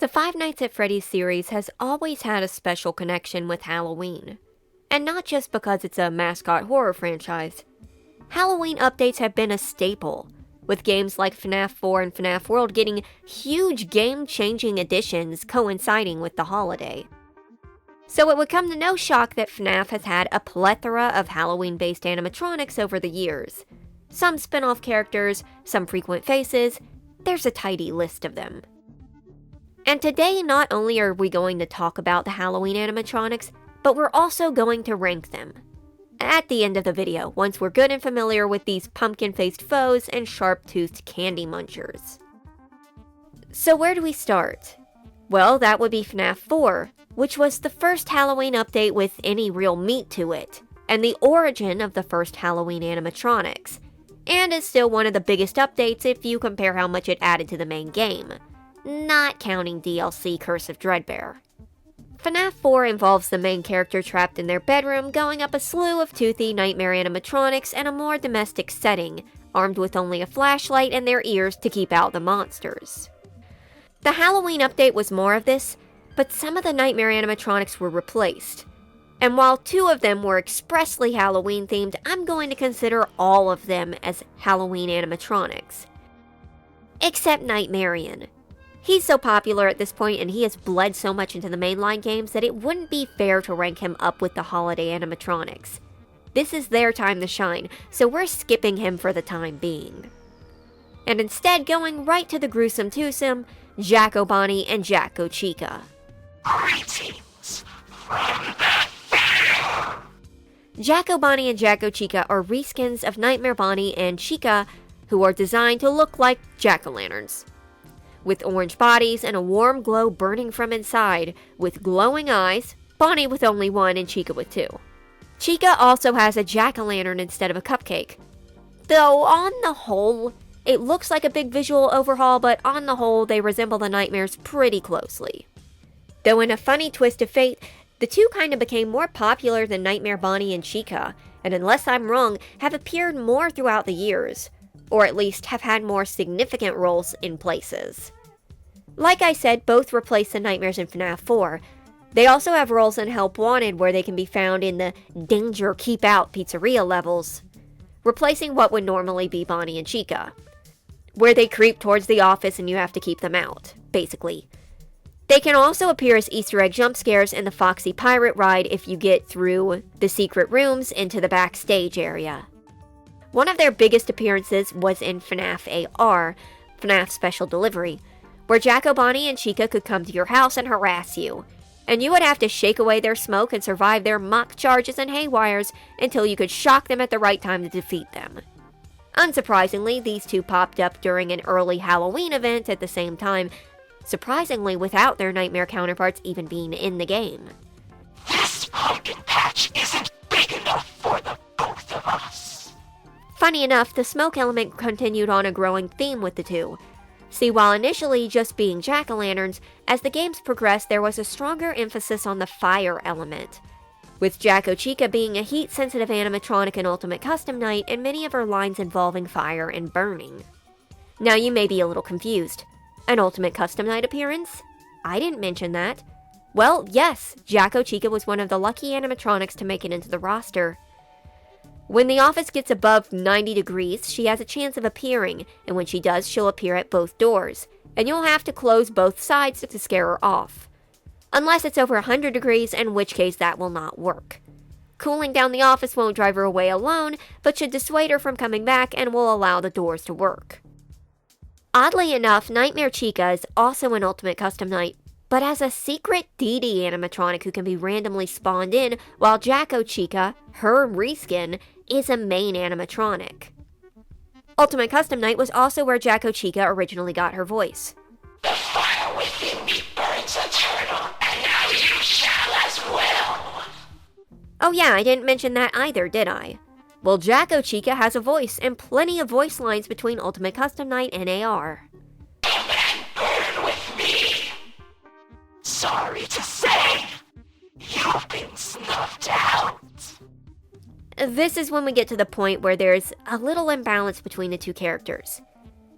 The Five Nights at Freddy's series has always had a special connection with Halloween. And not just because it's a Mascot horror franchise. Halloween updates have been a staple, with games like Fnaf 4 and Fnaf World getting huge game-changing additions coinciding with the holiday. So it would come to no shock that Fnaf has had a plethora of Halloween-based animatronics over the years. Some spin-off characters, some frequent faces, there's a tidy list of them. And today, not only are we going to talk about the Halloween animatronics, but we're also going to rank them. At the end of the video, once we're good and familiar with these pumpkin-faced foes and sharp-toothed candy munchers. So where do we start? Well, that would be Fnaf 4, which was the first Halloween update with any real meat to it, and the origin of the first Halloween animatronics, and is still one of the biggest updates if you compare how much it added to the main game. Not counting DLC Curse of Dreadbear. Fnaf 4 involves the main character trapped in their bedroom going up a slew of toothy nightmare animatronics in a more domestic setting, armed with only a flashlight and their ears to keep out the monsters. The Halloween update was more of this, but some of the nightmare animatronics were replaced. And while 2 of them were expressly Halloween themed, I'm going to consider all of them as Halloween animatronics. Except Nightmarian. He's so popular at this point and he has bled so much into the mainline games that it wouldn't be fair to rank him up with the holiday animatronics. This is their time to shine, so we're skipping him for the time being. And instead going right to the gruesome twosome, Jack-O-Bonnie and Jack-O-Chica. Greetings from the fair! Jack-O-Bonnie and Jack-O-Chica are reskins of Nightmare Bonnie and Chica, who are designed to look like jack-o'-lanterns. With orange bodies and a warm glow burning from inside, with glowing eyes, Bonnie with only 1 and Chica with 2. Chica also has a jack-o'-lantern instead of a cupcake. Though, on the whole, it looks like a big visual overhaul, but on the whole, they resemble the nightmares pretty closely. Though in a funny twist of fate, the 2 kinda became more popular than Nightmare Bonnie and Chica, and unless I'm wrong, have appeared more throughout the years. Or at least have had more significant roles in places. Like I said, both replace the nightmares in Fnaf 4. They also have roles in Help Wanted where they can be found in the Danger Keep Out pizzeria levels, replacing what would normally be Bonnie and Chica, where they creep towards the office and you have to keep them out, basically. They can also appear as Easter egg jump scares in the Foxy pirate ride if you get through the secret rooms into the backstage area. One of their biggest appearances was in Fnaf AR, Fnaf Special Delivery, where Jack-O-Bonnie and Chica could come to your house and harass you, and you would have to shake away their smoke and survive their mock charges and haywires until you could shock them at the right time to defeat them. Unsurprisingly, these 2 popped up during an early Halloween event at the same time, surprisingly without their nightmare counterparts even being in the game. This pumpkin patch isn't big enough for the both of us. Funny enough, the smoke element continued on a growing theme with the 2. See, while initially just being jack-o'-lanterns, as the games progressed there was a stronger emphasis on the fire element, with Jack-O-Chica being a heat-sensitive animatronic in Ultimate Custom Night and many of her lines involving fire and burning. Now you may be a little confused. An Ultimate Custom Night appearance? I didn't mention that. Well, yes, Jack-O-Chica was one of the lucky animatronics to make it into the roster. When the office gets above 90 degrees, she has a chance of appearing, and when she does, she'll appear at both doors, and you'll have to close both sides to scare her off. Unless it's over 100 degrees, in which case that will not work. Cooling down the office won't drive her away alone, but should dissuade her from coming back and will allow the doors to work. Oddly enough, Nightmare Chica is also an Ultimate Custom Night, but as a secret DD animatronic who can be randomly spawned in, while Jack-O-Chica, her reskin, is a main animatronic. Ultimate Custom Night was also where Jack-O-Chica originally got her voice. The fire within me burns eternal, and now you shall as well. Oh yeah, I didn't mention that either, did I? Well, Jack-O-Chica has a voice, and plenty of voice lines between Ultimate Custom Night and AR. Come and burn with me. Sorry to say, you've been snuffed out. This is when we get to the point where there's a little imbalance between the 2 characters.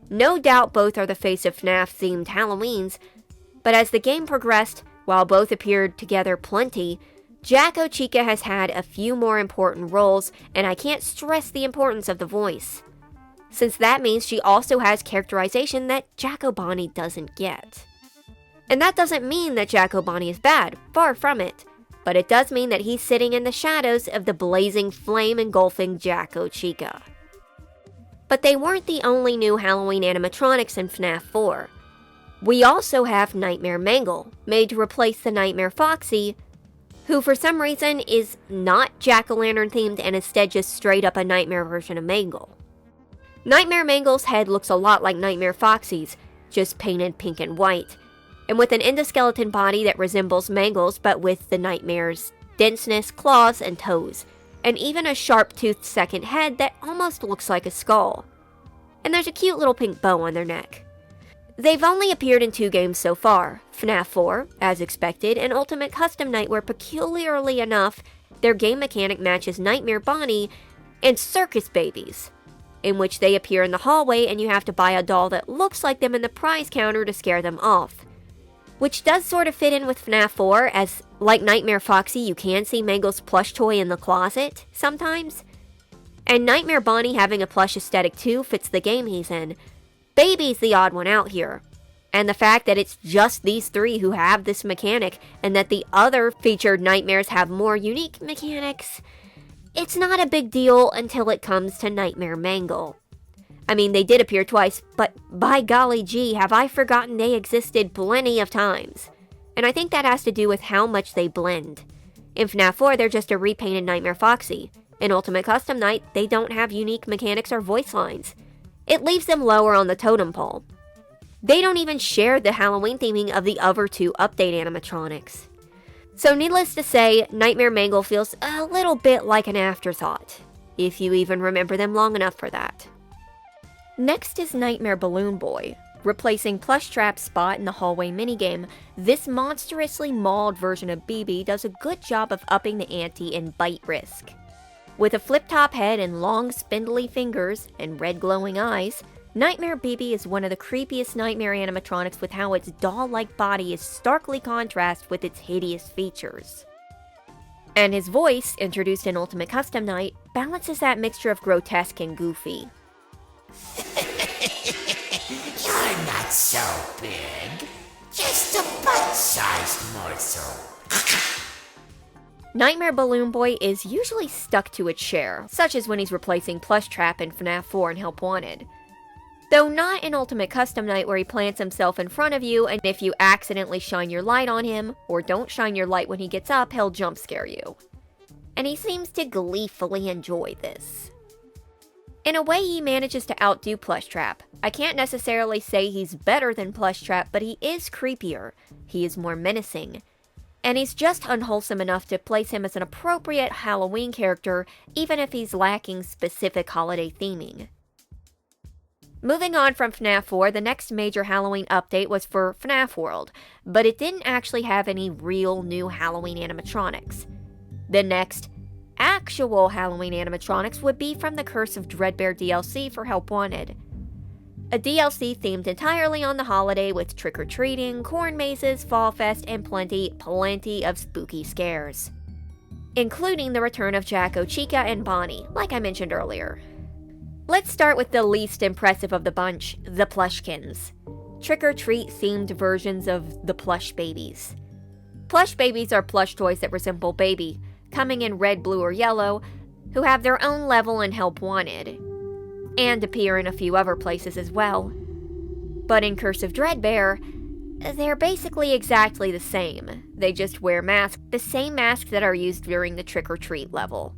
No doubt both are the face of FNAF-themed Halloweens, But as the game progressed, while both appeared together plenty, Jack-O-Chica has had a few more important roles, and I can't stress the importance of the voice, since that means she also has characterization that Jack-O-Bonnie doesn't get. And that doesn't mean that Jack-O-Bonnie is bad, far from it, but it does mean that he's sitting in the shadows of the blazing flame engulfing Jack-O-Chica. But they weren't the only new Halloween animatronics in Fnaf 4. We also have Nightmare Mangle, made to replace the Nightmare Foxy, who for some reason is not Jack-O-Lantern themed and instead just straight up a nightmare version of Mangle. Nightmare Mangle's head looks a lot like Nightmare Foxy's, just painted pink and white, and with an endoskeleton body that resembles Mangle's but with the Nightmare's denseness, claws, and toes, and even a sharp-toothed second head that almost looks like a skull. And there's a cute little pink bow on their neck. They've only appeared in 2 games so far, Fnaf 4, as expected, and Ultimate Custom Night, where peculiarly enough, their game mechanic matches Nightmare Bonnie and Circus Babies, in which they appear in the hallway and you have to buy a doll that looks like them in the prize counter to scare them off. Which does sort of fit in with Fnaf 4, as like Nightmare Foxy, you can see Mangle's plush toy in the closet, sometimes. And Nightmare Bonnie having a plush aesthetic too fits the game he's in. Baby's the odd one out here. And the fact that it's just these 3 who have this mechanic, and that the other featured nightmares have more unique mechanics, it's not a big deal until it comes to Nightmare Mangle. I mean, they did appear twice, but by golly gee, have I forgotten they existed plenty of times. And I think that has to do with how much they blend. In Fnaf 4, they're just a repainted Nightmare Foxy. In Ultimate Custom Night, they don't have unique mechanics or voice lines. It leaves them lower on the totem pole. They don't even share the Halloween theming of the other 2 update animatronics. So needless to say, Nightmare Mangle feels a little bit like an afterthought, if you even remember them long enough for that. Next is Nightmare Balloon Boy. Replacing Plushtrap's spot in the hallway minigame, this monstrously mauled version of BB does a good job of upping the ante in bite risk. With a flip-top head and long, spindly fingers and red glowing eyes, Nightmare BB is one of the creepiest nightmare animatronics with how its doll-like body is starkly contrast with its hideous features. And his voice, introduced in Ultimate Custom Night, balances that mixture of grotesque and goofy. You're not so big, just a bite-sized morsel. Nightmare Balloon Boy is usually stuck to a chair, such as when he's replacing Plushtrap in Fnaf 4 and Help Wanted. Though not in Ultimate Custom Night, where he plants himself in front of you, and if you accidentally shine your light on him, or don't shine your light when he gets up, he'll jump scare you. And he seems to gleefully enjoy this. In a way, he manages to outdo Plushtrap. I can't necessarily say he's better than Plushtrap, but he is creepier, he is more menacing, and he's just unwholesome enough to place him as an appropriate Halloween character, even if he's lacking specific holiday theming. Moving on from Fnaf 4, the next major Halloween update was for Fnaf World, but it didn't actually have any real new Halloween animatronics. The next actual Halloween animatronics would be from the Curse of Dreadbear DLC for Help Wanted. A DLC themed entirely on the holiday with trick-or-treating, corn mazes, fall fest, and plenty of spooky scares. Including the return of Jack-O-Chica and Bonnie, like I mentioned earlier. Let's start with the least impressive of the bunch, the Plushkins. Trick-or-treat themed versions of the plush babies. Plush babies are plush toys that resemble Baby, coming in red, blue, or yellow, who have their own level in Help Wanted, and appear in a few other places as well. But in Curse of Dreadbear, they're basically exactly the same. They just wear masks, the same masks that are used during the trick-or-treat level.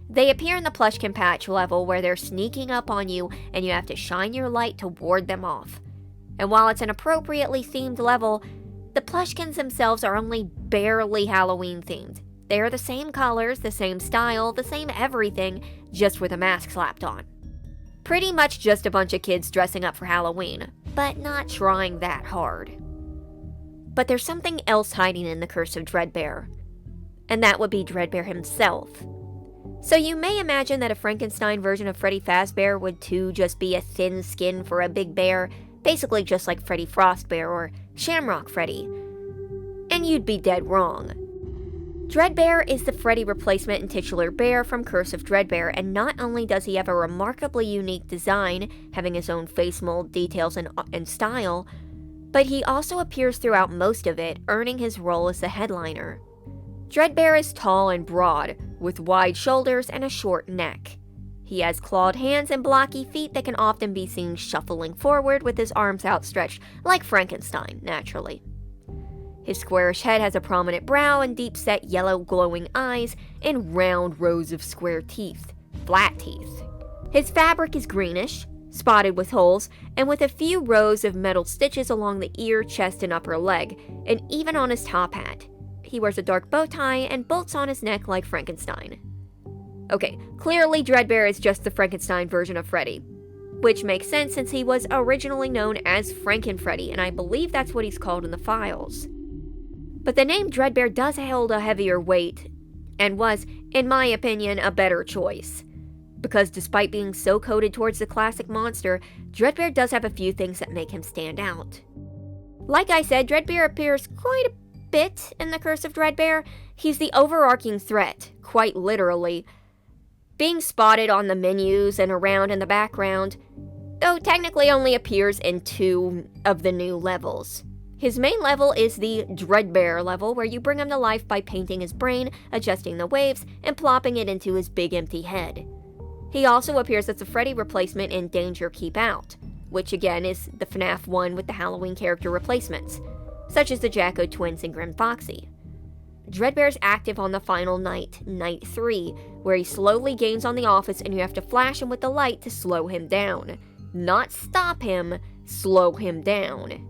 They appear in the Plushkin Patch level where they're sneaking up on you and you have to shine your light to ward them off. And while it's an appropriately themed level, the Plushkins themselves are only barely Halloween themed. They are the same colors, the same style, the same everything, just with a mask slapped on. Pretty much just a bunch of kids dressing up for Halloween, but not trying that hard. But there's something else hiding in the Curse of Dreadbear, and that would be Dreadbear himself. So you may imagine that a Frankenstein version of Freddy Fazbear would too just be a thin skin for a big bear, basically just like Freddy Frostbear or Shamrock Freddy. And you'd be dead wrong. Dreadbear is the Freddy replacement and titular bear from Curse of Dreadbear, and not only does he have a remarkably unique design, having his own face mold, details, and style, but he also appears throughout most of it, earning his role as the headliner. Dreadbear is tall and broad, with wide shoulders and a short neck. He has clawed hands and blocky feet that can often be seen shuffling forward with his arms outstretched, like Frankenstein, naturally. His squarish head has a prominent brow and deep-set yellow glowing eyes and round rows of square teeth, flat teeth. His fabric is greenish, spotted with holes, and with a few rows of metal stitches along the ear, chest, and upper leg, and even on his top hat. He wears a dark bow tie and bolts on his neck like Frankenstein. Okay, clearly Dreadbear is just the Frankenstein version of Freddy, which makes sense since he was originally known as FrankenFreddy, and I believe that's what he's called in the files. But the name Dreadbear does hold a heavier weight, and was, in my opinion, a better choice. Because despite being so coded towards the classic monster, Dreadbear does have a few things that make him stand out. Like I said, Dreadbear appears quite a bit in the Curse of Dreadbear. He's the overarching threat, quite literally, being spotted on the menus and around in the background, though technically only appears in 2 of the new levels. His main level is the Dreadbear level, where you bring him to life by painting his brain, adjusting the waves, and plopping it into his big empty head. He also appears as a Freddy replacement in Danger Keep Out, which again is the Fnaf one with the Halloween character replacements, such as the Jack-O twins and Grimm Foxy. Dreadbear's active on the final night, Night 3, where he slowly gains on the office and you have to flash him with the light to slow him down. Not stop him, slow him down.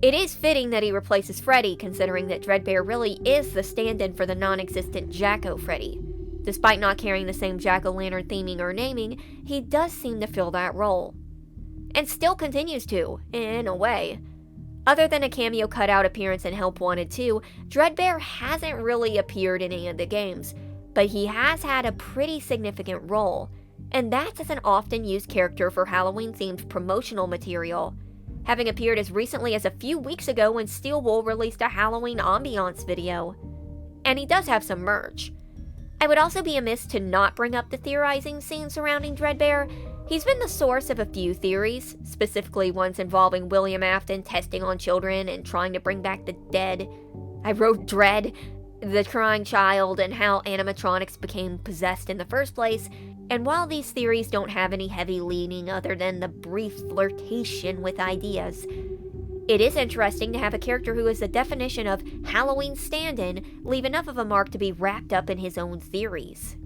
It is fitting that he replaces Freddy, considering that Dreadbear really is the stand-in for the non-existent Jack-O Freddy. Despite not carrying the same jack-o'-lantern theming or naming, he does seem to fill that role. And still continues to, in a way. Other than a cameo cutout appearance in Help Wanted 2, Dreadbear hasn't really appeared in any of the games, but he has had a pretty significant role, and that's as an often used character for Halloween-themed promotional material, having appeared as recently as a few weeks ago when Steel Wool released a Halloween ambiance video. And he does have some merch. I would also be amiss to not bring up the theorizing scene surrounding Dreadbear. He's been the source of a few theories, specifically ones involving William Afton testing on children and trying to bring back the dead. I wrote Dread, the crying child, and how animatronics became possessed in the first place, and while these theories don't have any heavy leaning other than the brief flirtation with ideas, it is interesting to have a character who is the definition of Halloween stand-in leave enough of a mark to be wrapped up in his own theories.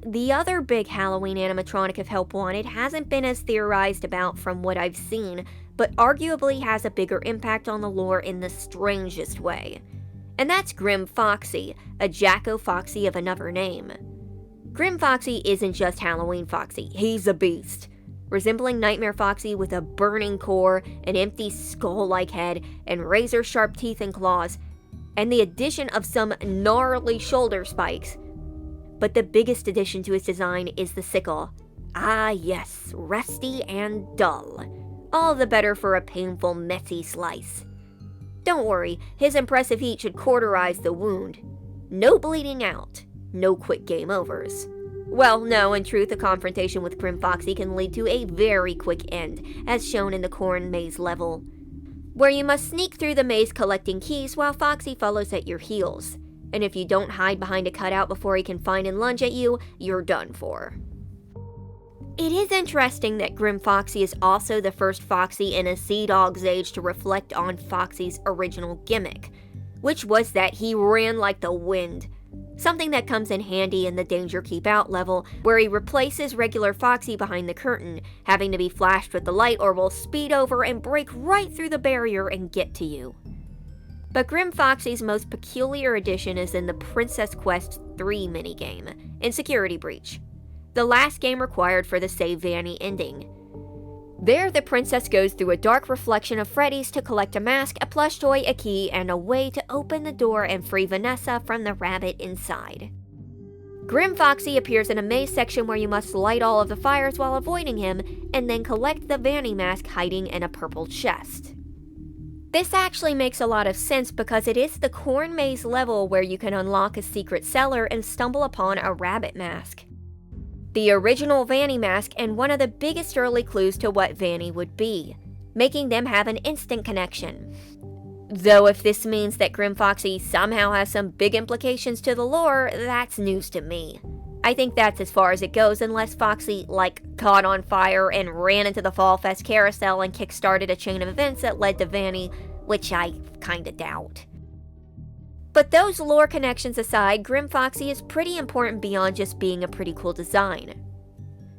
The other big Halloween animatronic of Help Wanted hasn't been as theorized about from what I've seen, but arguably has a bigger impact on the lore in the strangest way. And that's Grimm Foxy, a Jack-O Foxy of another name. Grimm Foxy isn't just Halloween Foxy, he's a beast. Resembling Nightmare Foxy with a burning core, an empty skull-like head, and razor-sharp teeth and claws, and the addition of some gnarly shoulder spikes. But the biggest addition to his design is the sickle. Ah yes, rusty and dull. All the better for a painful, messy slice. Don't worry, his impressive heat should cauterize the wound. No bleeding out. No quick game overs. Well, no, in truth, a confrontation with Grimm Foxy can lead to a very quick end, as shown in the corn maze level, where you must sneak through the maze collecting keys while Foxy follows at your heels. And if you don't hide behind a cutout before he can find and lunge at you, you're done for. It is interesting that Grimm Foxy is also the first Foxy in a Sea Dog's age to reflect on Foxy's original gimmick, which was that he ran like the wind. Something that comes in handy in the Danger Keep Out level, where he replaces regular Foxy behind the curtain, having to be flashed with the light or will speed over and break right through the barrier and get to you. But Grimm Foxy's most peculiar addition is in the Princess Quest 3 minigame, in Security Breach, the last game required for the Save Vanny ending. There, the princess goes through a dark reflection of Freddy's to collect a mask, a plush toy, a key, and a way to open the door and free Vanessa from the rabbit inside. Grimm Foxy appears in a maze section where you must light all of the fires while avoiding him, and then collect the Vanny mask hiding in a purple chest. This actually makes a lot of sense because it is the corn maze level where you can unlock a secret cellar and stumble upon a rabbit mask. The original Vanny mask and one of the biggest early clues to what Vanny would be, making them have an instant connection. Though if this means that Grim Foxy somehow has some big implications to the lore, that's news to me. I think that's as far as it goes unless Foxy, caught on fire and ran into the Fall Fest carousel and kickstarted a chain of events that led to Vanny, which I kinda doubt. But those lore connections aside, Grim Foxy is pretty important beyond just being a pretty cool design.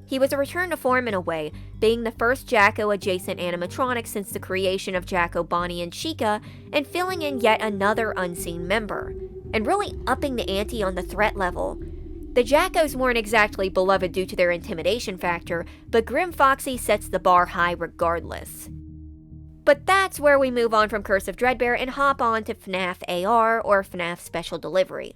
He was a return to form in a way, being the first Jacko-adjacent animatronic since the creation of Jacko, Bonnie, and Chica, and filling in yet another unseen member, and really upping the ante on the threat level. The Jackos weren't exactly beloved due to their intimidation factor, but Grim Foxy sets the bar high regardless. But that's where we move on from Curse of Dreadbear and hop on to Fnaf AR, or Fnaf Special Delivery.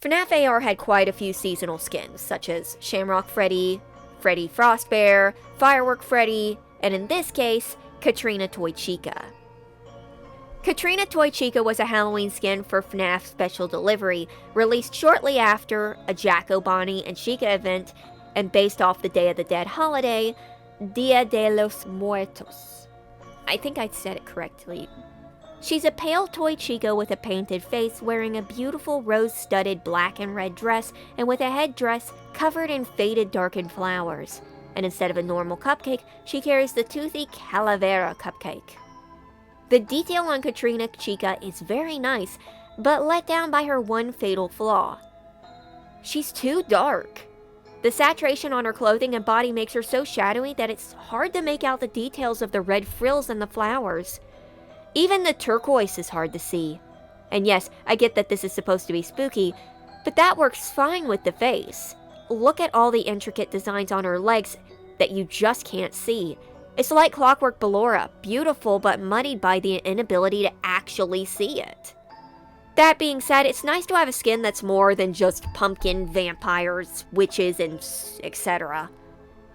Fnaf AR had quite a few seasonal skins, such as Shamrock Freddy, Freddy Frostbear, Firework Freddy, and in this case, Catrina Toy Chica. Catrina Toy Chica was a Halloween skin for Fnaf Special Delivery, released shortly after a Jacko, Bonnie, and Chica event, and based off the Day of the Dead holiday, Dia de los Muertos. I think I said it correctly. She's a pale toy Chica with a painted face, wearing a beautiful rose-studded black and red dress, and with a headdress covered in faded darkened flowers. And instead of a normal cupcake, she carries the Toothy Calavera cupcake. The detail on Catrina Chica is very nice, but let down by her one fatal flaw. She's too dark. The saturation on her clothing and body makes her so shadowy that it's hard to make out the details of the red frills and the flowers. Even the turquoise is hard to see. And yes, I get that this is supposed to be spooky, but that works fine with the face. Look at all the intricate designs on her legs that you just can't see. It's like Clockwork Ballora, beautiful but muddied by the inability to actually see it. That being said, it's nice to have a skin that's more than just pumpkin, vampires, witches, and etc.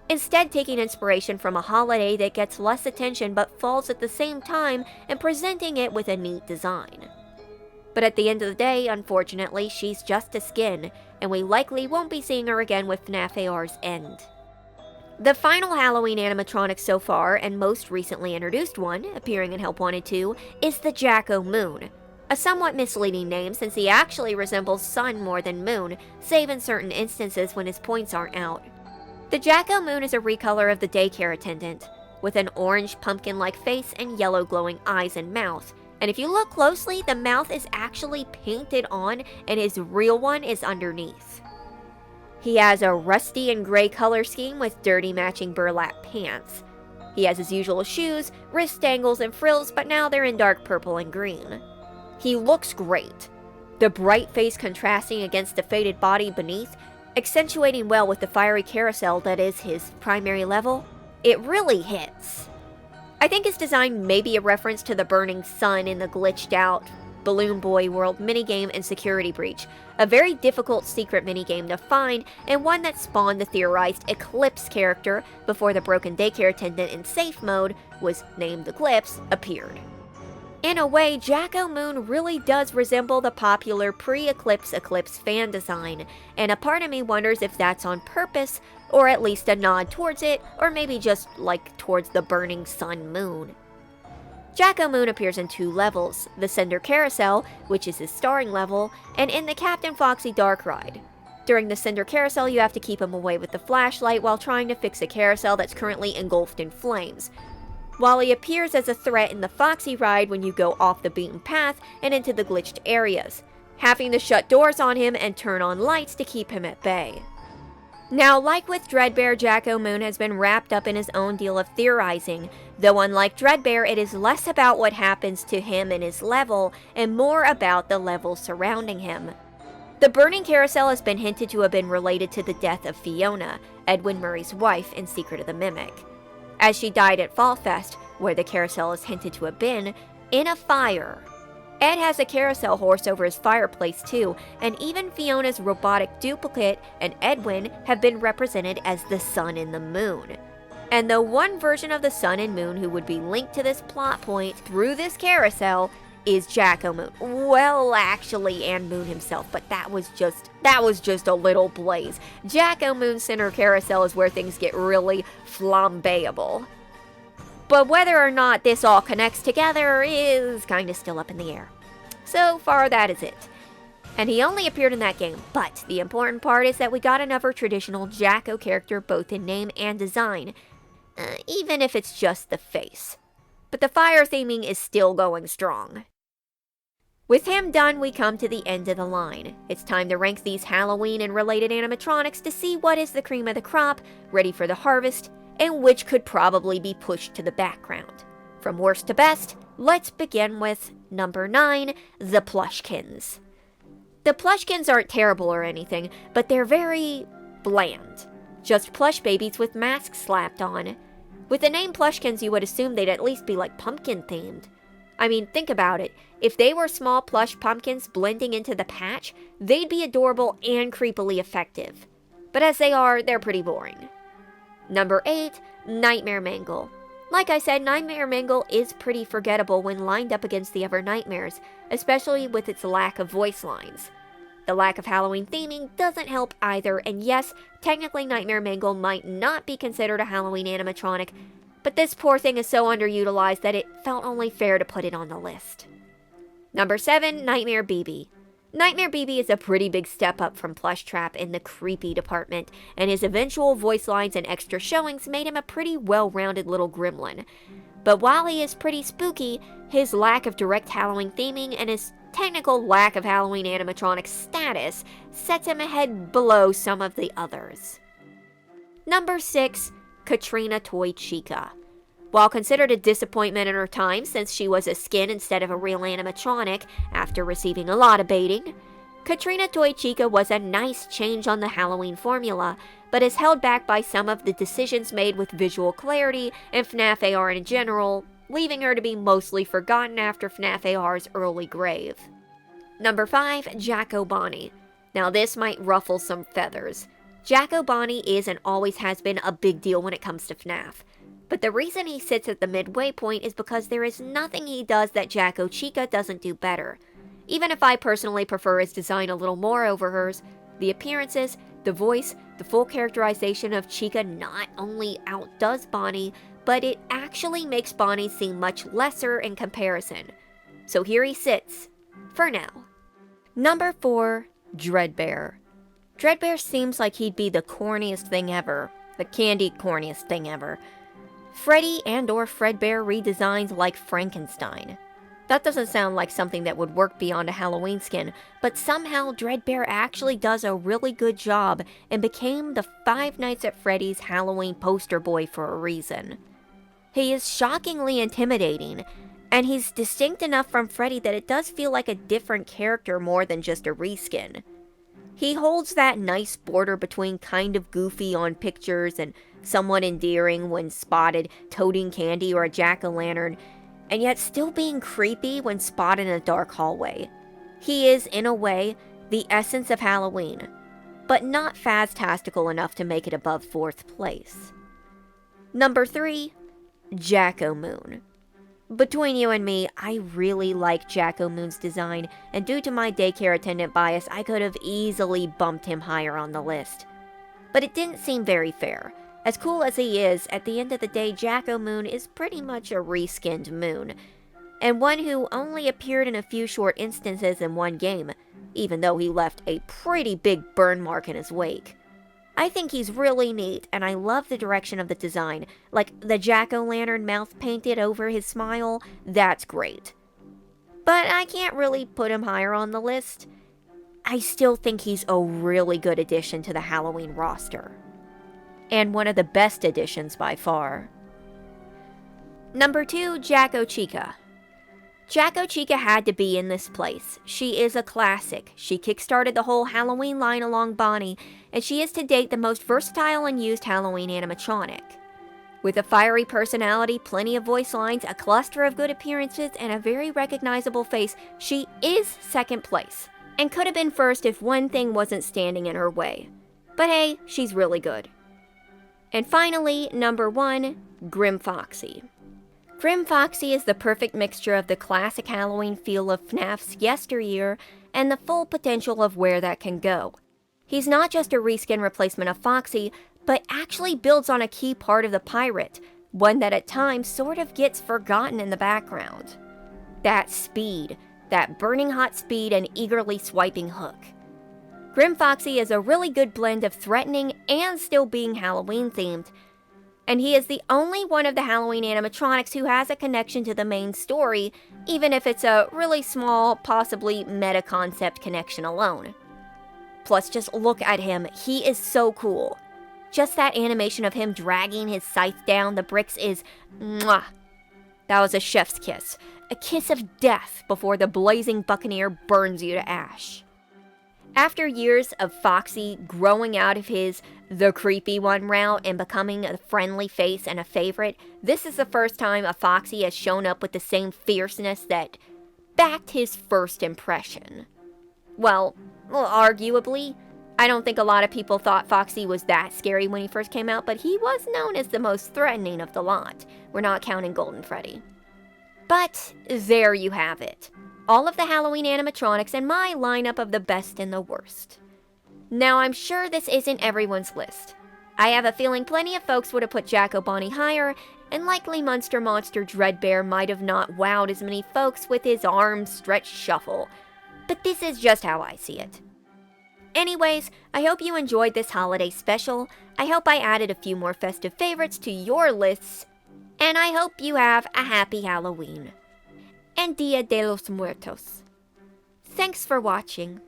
Instead, taking inspiration from a holiday that gets less attention but falls at the same time and presenting it with a neat design. But at the end of the day, unfortunately, she's just a skin, and we likely won't be seeing her again with FNAF AR's end. The final Halloween animatronic so far, and most recently introduced one, appearing in Help Wanted 2, is the Jack-O-Moon. A somewhat misleading name since he actually resembles Sun more than Moon, save in certain instances when his points aren't out. The Jack-O-Moon is a recolor of the daycare attendant, with an orange pumpkin-like face and yellow glowing eyes and mouth. And if you look closely, the mouth is actually painted on and his real one is underneath. He has a rusty and gray color scheme with dirty matching burlap pants. He has his usual shoes, wrist dangles, and frills, but now they're in dark purple and green. He looks great. The bright face contrasting against the faded body beneath, accentuating well with the fiery carousel that is his primary level. It really hits. I think his design may be a reference to the burning sun in the glitched out Balloon Boy World minigame and Security Breach, a very difficult secret minigame to find and one that spawned the theorized Eclipse character before the broken daycare attendant in safe mode was named Eclipse appeared. In a way, Jack-O-Moon really does resemble the popular pre-Eclipse Eclipse fan design, and a part of me wonders if that's on purpose, or at least a nod towards it, or maybe just towards the burning sun moon. Jack-O-Moon appears in two levels, the Cinder Carousel, which is his starring level, and in the Captain Foxy Dark Ride. During the Cinder Carousel, you have to keep him away with the flashlight while trying to fix a carousel that's currently engulfed in flames, while he appears as a threat in the Foxy Ride when you go off the beaten path and into the glitched areas, having to shut doors on him and turn on lights to keep him at bay. Now, like with Dreadbear, Jack-O-Moon has been wrapped up in his own deal of theorizing, though unlike Dreadbear, it is less about what happens to him in his level, and more about the level surrounding him. The burning carousel has been hinted to have been related to the death of Fiona, Edwin Murray's wife in Secret of the Mimic, as she died at Fall Fest, where the carousel is hinted to have been, in a fire. Ed has a carousel horse over his fireplace too, and even Fiona's robotic duplicate and Edwin have been represented as the sun and the moon. And the one version of the Sun and Moon who would be linked to this plot point through this carousel is Jack-O-Moon. Well, actually, and Moon himself, but that was just a little blaze. Jack-O-Moon Center Carousel is where things get really flambeable. But whether or not this all connects together is kinda still up in the air. So far, that is it. And he only appeared in that game, but the important part is that we got another traditional Jack-O character both in name and design, even if it's just the face. But the fire theming is still going strong. With him done, we come to the end of the line. It's time to rank these Halloween and related animatronics to see what is the cream of the crop, ready for the harvest, and which could probably be pushed to the background. From worst to best, let's begin with number 9, the Plushkins. The Plushkins aren't terrible or anything, but they're very bland. Just plush babies with masks slapped on. With the name Plushkins, you would assume they'd at least be like pumpkin themed. I mean, think about it. If they were small plush pumpkins blending into the patch, they'd be adorable and creepily effective. But as they are, they're pretty boring. Number 8, Nightmare Mangle. Like I said, Nightmare Mangle is pretty forgettable when lined up against the other Nightmares, especially with its lack of voice lines. The lack of Halloween theming doesn't help either, and yes, technically Nightmare Mangle might not be considered a Halloween animatronic, but this poor thing is so underutilized that it felt only fair to put it on the list. Number 7, Nightmare BB. Nightmare BB is a pretty big step up from Plushtrap in the creepy department, and his eventual voice lines and extra showings made him a pretty well-rounded little gremlin. But while he is pretty spooky, his lack of direct Halloween theming and his technical lack of Halloween animatronic status sets him ahead below some of the others. Number 6, Catrina Toy Chica. While considered a disappointment in her time since she was a skin instead of a real animatronic after receiving a lot of baiting, Catrina Toy Chica was a nice change on the Halloween formula, but is held back by some of the decisions made with visual clarity and Fnaf AR in general, leaving her to be mostly forgotten after Fnaf AR's early grave. Number 5, Jack-O Bonnie. Now this might ruffle some feathers. Jack-O Bonnie is and always has been a big deal when it comes to Fnaf. But the reason he sits at the midway point is because there is nothing he does that Jack-O-Chica doesn't do better. Even if I personally prefer his design a little more over hers, the appearances, the voice, the full characterization of Chica not only outdoes Bonnie, but it actually makes Bonnie seem much lesser in comparison. So here he sits, for now. Number 4, Dreadbear. Dreadbear seems like he'd be the corniest thing ever. The candied corniest thing ever. Freddy and/or Fredbear redesigns like Frankenstein. That doesn't sound like something that would work beyond a Halloween skin, but somehow Dreadbear actually does a really good job and became the Five Nights at Freddy's Halloween poster boy for a reason. He is shockingly intimidating, and he's distinct enough from Freddy that it does feel like a different character more than just a reskin. He holds that nice border between kind of goofy on pictures and somewhat endearing when spotted toting candy or a jack-o'-lantern, and yet still being creepy when spotted in a dark hallway. He is, in a way, the essence of Halloween, but not fantastical enough to make it above 4th place. Number 3, Jack-O-Moon. Between you and me, I really like Jack-O-Moon's design, and due to my daycare attendant bias, I could have easily bumped him higher on the list. But it didn't seem very fair. As cool as he is, at the end of the day, Jack-O-Moon is pretty much a reskinned Moon, and one who only appeared in a few short instances in one game, even though he left a pretty big burn mark in his wake. I think he's really neat, and I love the direction of the design, like the jack-o'-lantern mouth painted over his smile, that's great. But I can't really put him higher on the list. I still think he's a really good addition to the Halloween roster. And one of the best additions by far. Number 2, Jack-O-Chica. Jack-O-Chica had to be in this place. She is a classic. She kickstarted the whole Halloween line along Bonnie, and she is to date the most versatile and used Halloween animatronic. With a fiery personality, plenty of voice lines, a cluster of good appearances, and a very recognizable face, she is second place, and could have been first if one thing wasn't standing in her way. But hey, she's really good. And finally, number 1, Grimm Foxy. Grimm Foxy is the perfect mixture of the classic Halloween feel of Fnaf's yesteryear and the full potential of where that can go. He's not just a reskin replacement of Foxy, but actually builds on a key part of the pirate, one that at times sort of gets forgotten in the background. That speed, that burning hot speed and eagerly swiping hook. Grimm Foxy is a really good blend of threatening and still being Halloween themed, and he is the only one of the Halloween animatronics who has a connection to the main story, even if it's a really small, possibly meta-concept connection alone. Plus, just look at him, he is so cool. Just that animation of him dragging his scythe down the bricks is mwah. That was a chef's kiss. A kiss of death before the blazing buccaneer burns you to ash. After years of Foxy growing out of his the creepy one route and becoming a friendly face and a favorite, this is the first time a Foxy has shown up with the same fierceness that backed his first impression. Well, arguably, I don't think a lot of people thought Foxy was that scary when he first came out, but he was known as the most threatening of the lot. We're not counting Golden Freddy. But there you have it. All of the Halloween animatronics and my lineup of the best and the worst. Now, I'm sure this isn't everyone's list. I have a feeling plenty of folks would have put Jack-O-Bonnie higher, and likely Monster Dreadbear might have not wowed as many folks with his arms stretched shuffle. But this is just how I see it. Anyways, I hope you enjoyed this holiday special. I hope I added a few more festive favorites to your lists, and I hope you have a happy Halloween. And Dia de los Muertos. Thanks for watching.